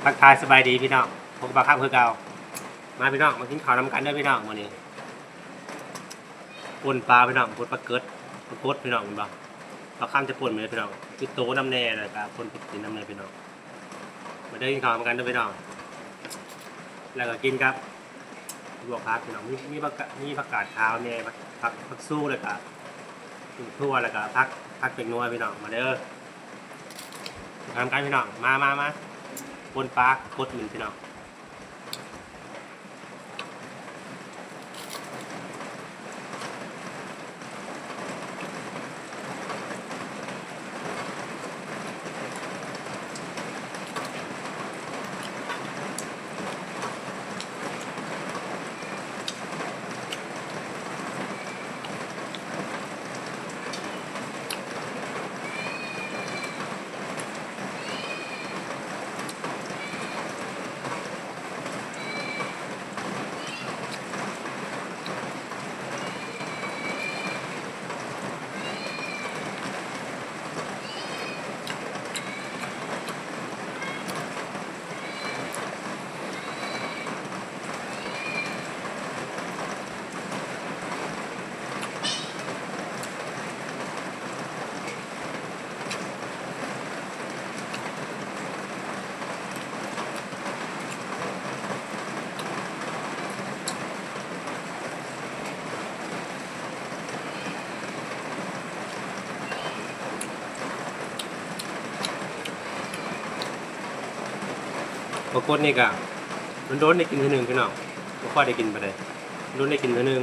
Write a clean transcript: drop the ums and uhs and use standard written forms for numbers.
ทักทายสบายดีพี่น้องผมปลาข้ามคือเก่ามาพี่น้องมากินข้าวนำกันด้วยพี่น้องวันนี้ป่นปลาพี่น้องป่นปลาเกิดปลากดพี่น้องมันบ่ปลาข้ามจะป่นเลยพี่น้องปิดโตน้ำแน่เลยครับป่นปิดน้ำแน่พี่น้องมาได้กินข้าวนำกันด้วยพี่น้องแล้วก็กินครับลวกผักพี่น้องมีผักกาดขาวเนี่ยผักสู้เลยครับทั่วแล้วก็ผักเป็นนัวพี่น้องมาเด้อทำกันพี่น้องมาปนปลากดหนึ่งพี่น้องปรากฏนี่ก็โดนได้กินเท่านึงพี่น้องบ่ค่อยได้กินไปเลยโดนได้กินเท่านึง